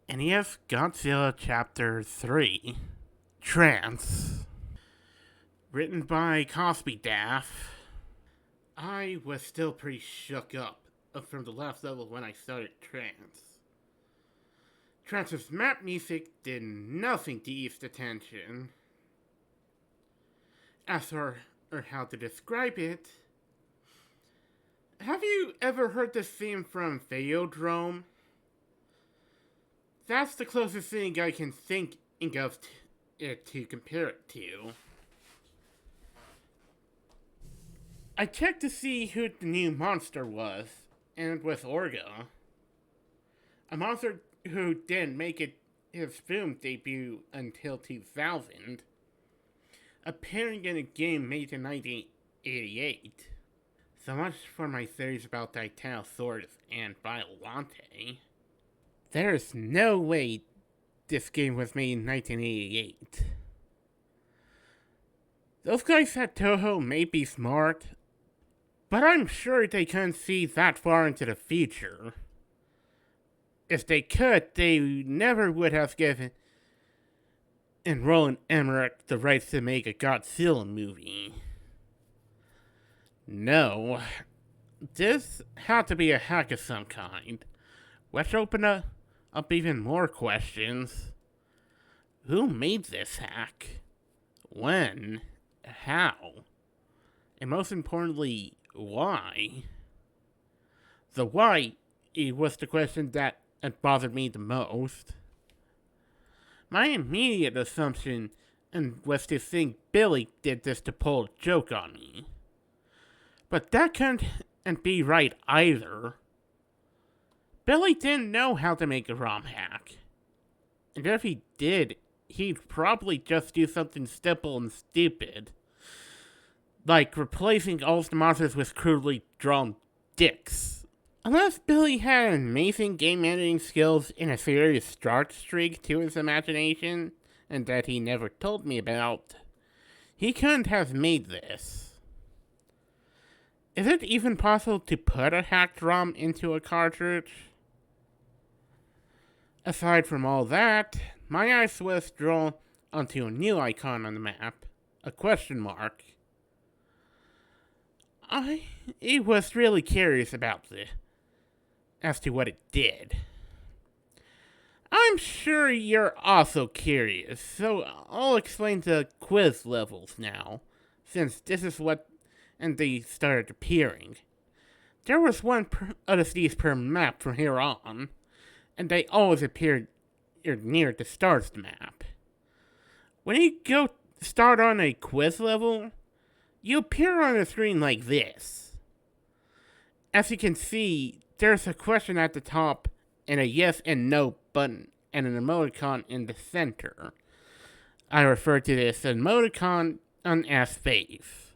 NES Godzilla Chapter 3 Trance. Written by Cosbydaf. I was still pretty shook up from the last level when I started Trance. Trance's map music did nothing to ease the tension. As for how to describe it, have you ever heard the theme from Videodrome? That's the closest thing I can think of to compare it to. I checked to see who the new monster was, and it was Orga. A monster who didn't make his film debut until 2000, appearing in a game made in 1988. So much for my theories about Titanosaurus and Biolante. There's no way this game was made in 1988. Those guys at Toho may be smart, but I'm sure they couldn't see that far into the future. If they could, they never would have given Roland Emmerich the rights to make a Godzilla movie. No, this had to be a hack of some kind, which opened up even more questions. Who made this hack? When? How? And most importantly, why? The why was the question that bothered me the most. My immediate assumption was to think Billy did this to pull a joke on me. But that couldn't be right either. Billy didn't know how to make a ROM hack. And if he did, he'd probably just do something simple and stupid. Like replacing all the monsters with crudely drawn dicks. Unless Billy had amazing game editing skills and a serious start streak to his imagination, and that he never told me about, he couldn't have made this. Is it even possible to put a hacked ROM into a cartridge? Aside from all that, my eyes was drawn onto a new icon on the map, a question mark. I was really curious about this, as to what it did. I'm sure you're also curious, so I'll explain the quiz levels now, since this is what and they started appearing. There was one of these per map from here on, and they always appeared near the start of the map. When you go start on a quiz level, you appear on the screen like this. As you can see, there's a question at the top and a yes and no button and an emoticon in the center. I refer to this emoticon as face.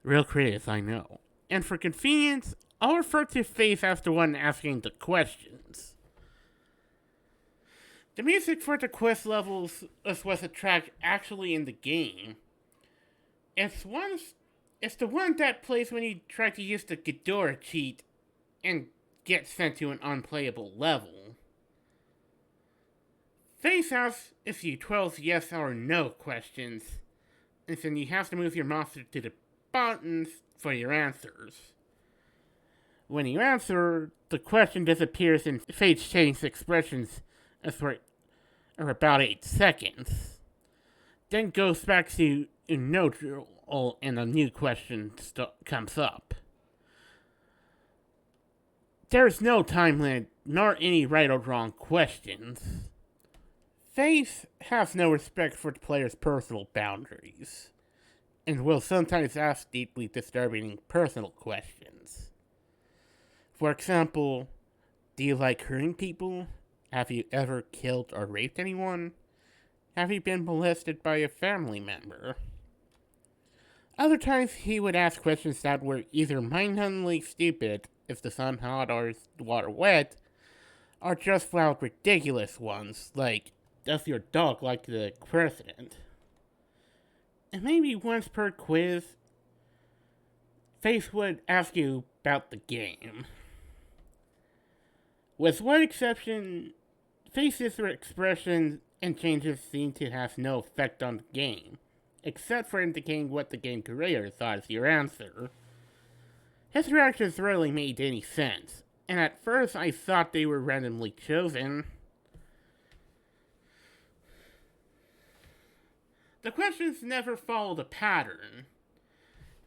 Real creative, I know. And for convenience, I'll refer to face as the one asking the questions. The music for the quiz levels was a track actually in the game. It's the one that plays when you try to use the Ghidorah cheat and get sent to an unplayable level. Face asks if you 12 yes or no questions, and then you have to move your monster to the buttons for your answers. When you answer, the question disappears in face change expressions for about 8 seconds. Then goes back to neutral and a new question comes up. There's no time limit nor any right or wrong questions. Face has no respect for the player's personal boundaries, and will sometimes ask deeply disturbing personal questions. For example, do you like hurting people? Have you ever killed or raped anyone? Have you been molested by a family member? Other times he would ask questions that were either mind-numbingly stupid, if the sun hot or the water wet, or just flat ridiculous ones, like, does your dog like the president? And maybe once per quiz, Face would ask you about the game. With one exception, Faces or expressions and changes seem to have no effect on the game, except for indicating what the game creator thought is your answer. His reactions rarely made any sense, and at first I thought they were randomly chosen. The questions never followed a pattern.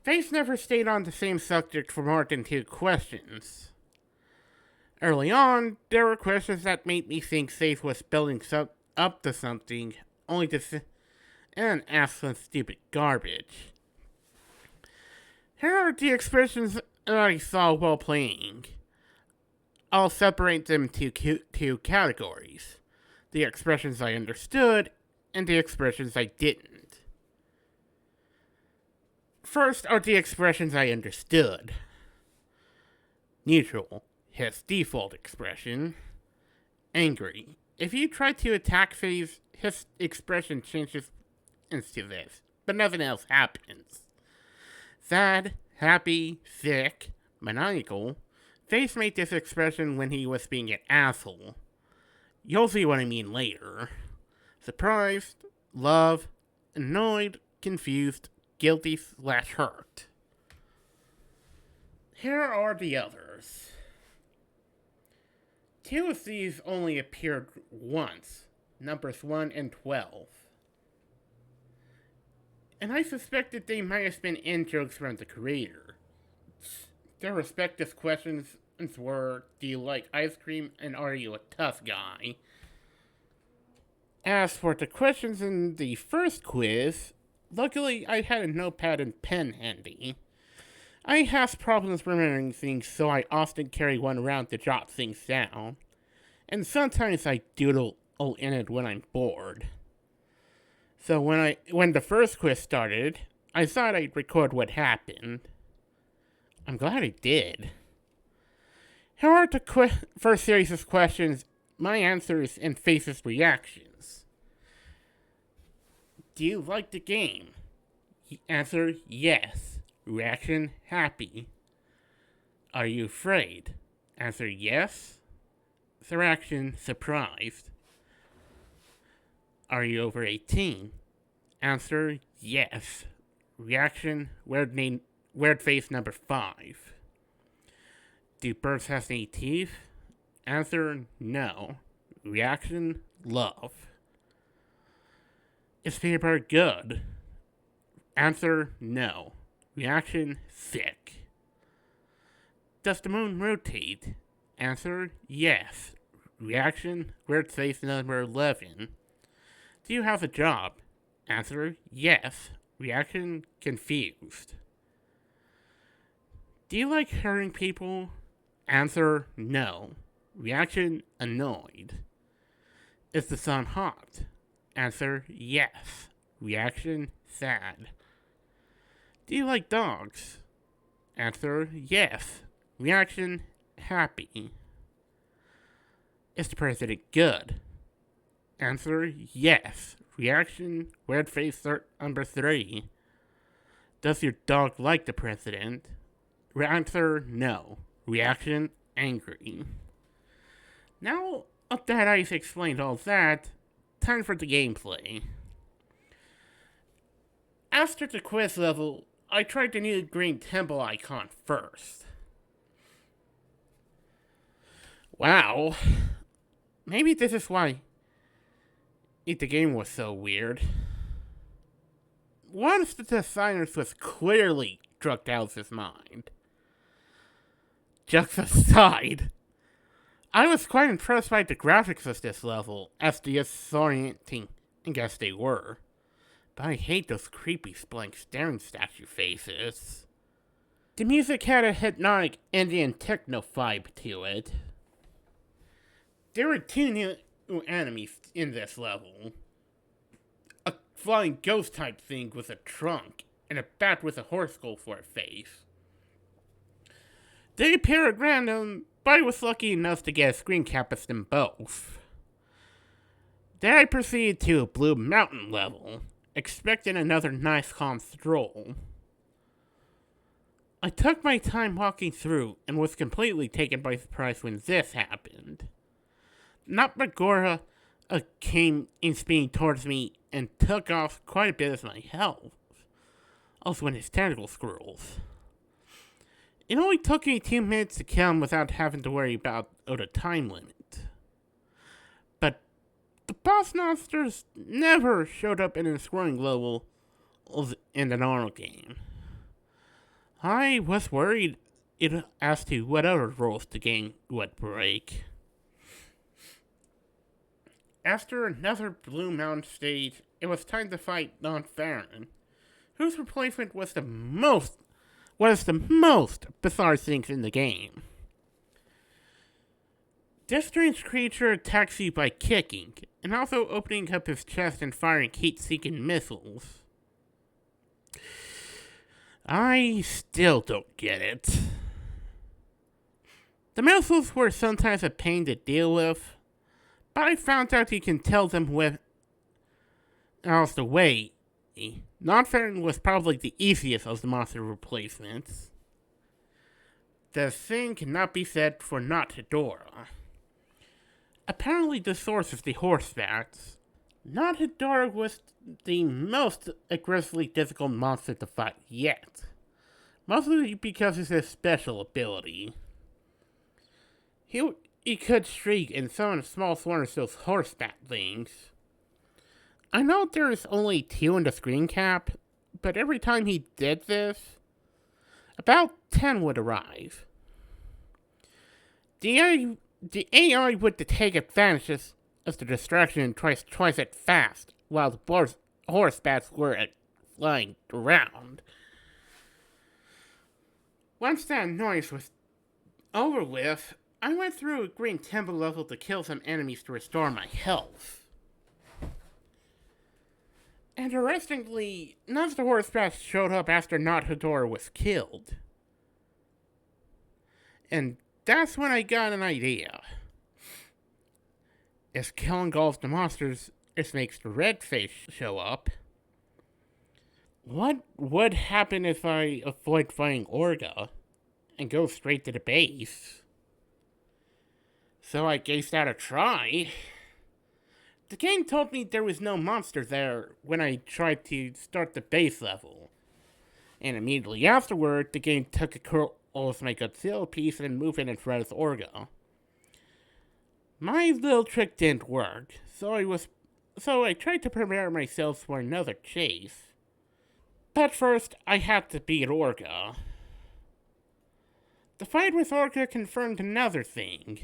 Face never stayed on the same subject for more than 2 questions. Early on, there were questions that made me think Faith was building up to something, only to and ask some stupid garbage. Here are the expressions that I saw while playing. I'll separate them into 2 categories: the expressions I understood and the expressions I didn't. First are the expressions I understood. Neutral, his default expression. Angry. If you try to attack Phase, his expression changes into this, but nothing else happens. Sad, happy, sick, maniacal. Phase made this expression when he was being an asshole. You'll see what I mean later. Surprised, love, annoyed, confused, guilty/hurt. Here are the others. 2 of these only appeared once, numbers 1 and 12. And I suspected they might have been in-jokes from the creator. Their respective questions were, do you like ice cream and are you a tough guy? As for the questions in the first quiz, luckily I had a notepad and pen handy. I have problems remembering things, so I often carry one around to jot things down. And sometimes I doodle in it when I'm bored. So when the first quiz started, I thought I'd record what happened. I'm glad I did. Here are the first series of questions, my answers, and Face's reactions. Do you like the game? Answer, yes. Reaction, happy. Are you afraid? Answer, yes. Reaction, surprised. Are you over 18? Answer, yes. Reaction, weird face number 5. Do birds have any teeth? Answer, no. Reaction, love. Is peanut butter good? Answer, no. Reaction, sick. Does the moon rotate? Answer, yes. Reaction, weird face number 11. Do you have a job? Answer, yes. Reaction, confused. Do you like hurting people? Answer, no. Reaction, annoyed. Is the sun hot? Answer, yes. Reaction, sad. Do you like dogs? Answer, yes. Reaction, happy. Is the president good? Answer, yes. Reaction, weird face number 3. Does your dog like the president? Answer, no. Reaction, angry. Now that I've explained all that, time for the gameplay. After the quiz level, I tried the new green temple icon first. Wow. Maybe this is why the game was so weird. One of the designers was clearly drugged out of his mind. Jokes aside, I was quite impressed by the graphics of this level, as disorienting as they were. But I hate those creepy blank staring statue faces. The music had a hypnotic Indian techno vibe to it. There were 2 new enemies in this level. A flying ghost type thing with a trunk, and a bat with a horse skull for a face. They appeared at random, but I was lucky enough to get a screen cap of them both. Then I proceeded to a blue mountain level, expecting another nice calm stroll. I took my time walking through and was completely taken by surprise when this happened. Not Megora came in speed towards me and took off quite a bit of my health. Also in his tentacle scrolls. It only took me 2 minutes to kill him without having to worry about the time limit. But the boss monsters never showed up in the scoring level in the normal game. I was worried as to what other rules the game would break. After another Blue Mountain stage, it was time to fight Don Farron, whose replacement was the most bizarre things in the game. This strange creature attacks you by kicking, and also opening up his chest and firing heat-seeking missiles. I still don't get it. The missiles were sometimes a pain to deal with, but I found out you can tell them with the way. Non-Farron was probably the easiest of the monster replacements. The same cannot be said for Not Hedorah. Apparently the source is the horsebacks. Not Hedorah was the most aggressively difficult monster to fight yet. Mostly because of his special ability. He could shriek and summon a small swarm of those horseback things. I know there is only 2 in the screen cap, but every time he did this, about 10 would arrive. The AI would take advantage of the distraction and tries twice as fast, while the horsebacks were flying around. Once that noise was over with, I went through a green temple level to kill some enemies to restore my health. Interestingly, none of the horsebacks showed up after Not Hedorah was killed. And that's when I got an idea. If killing all of the monsters makes the red face show up, what would happen if I avoid fighting Orga and go straight to the base? So I gave that a try. The game told me there was no monster there when I tried to start the base level. And immediately afterward, the game took control of my Godzilla piece and moved it in front of Orga. My little trick didn't work, so I tried to prepare myself for another chase. But first, I had to beat Orga. The fight with Orga confirmed another thing.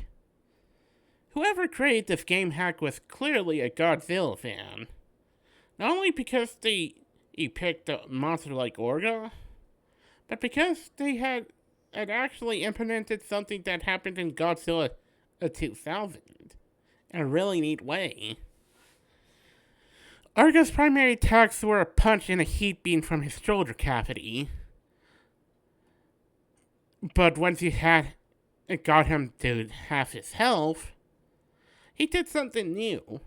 Whoever created this game hack was clearly a Godzilla fan. Not only because he picked a monster like Orga, but because they had actually implemented something that happened in Godzilla 2000 in a really neat way. Orga's primary attacks were a punch and a heat beam from his shoulder cavity. But once it got him to half his health, he did something new.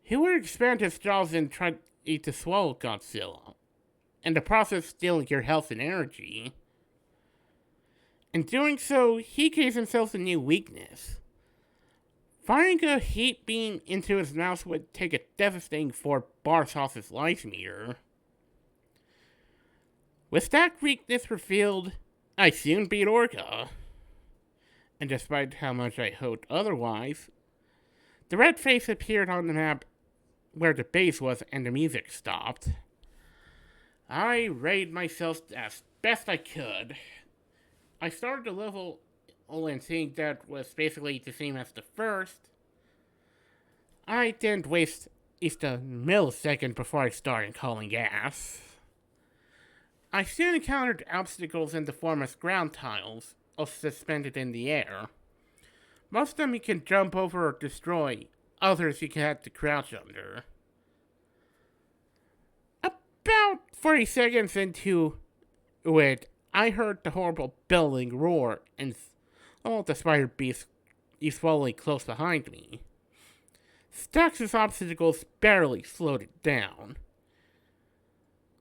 He would expand his jaws and try to swallow Godzilla, in the process stealing your health and energy. In doing so, he gave himself a new weakness. Firing a heat beam into his mouth would take a devastating 4 bars off his life meter. With that weakness revealed, I soon beat Orga. And despite how much I hoped otherwise, the red face appeared on the map where the base was and the music stopped. I raided myself as best I could. I started the level and seeing that was basically the same as the first. I didn't waste just a millisecond before I started calling ass. I soon encountered obstacles in the form of ground tiles, suspended in the air. Most of them you can jump over or destroy, others you can have to crouch under. About 40 seconds into it, I heard the horrible bellowing roar, and the spider beast is following close behind me. Stacks of obstacles barely slowed it down.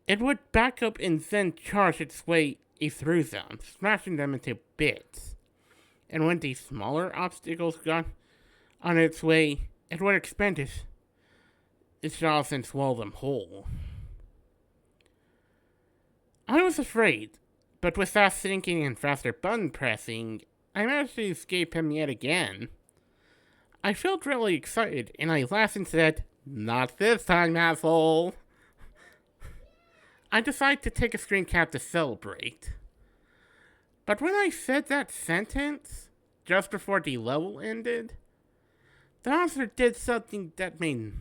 It would back up and then charge its way through them, smashing them into bits. And when these smaller obstacles got On its way, it would expand its jaws and swallow them whole. I was afraid, but with fast thinking and faster button pressing, I managed to escape him yet again. I felt really excited, and I laughed and said, "Not this time, asshole." I decided to take a screen cap to celebrate. But when I said that sentence, just before the level ended, the monster did something that made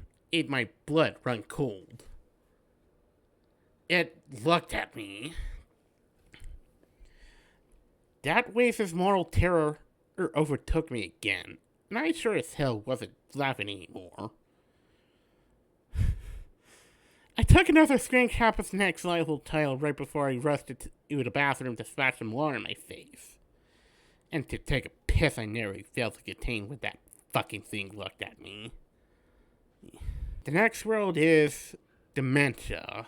my blood run cold. It looked at me. That wave of moral terror overtook me again, and I sure as hell wasn't laughing anymore. I took another screen cap of the next level title right before I rushed to the bathroom to splash some water in my face. And to take a piss I nearly failed to contain when that fucking thing looked at me. The next world is Dementia.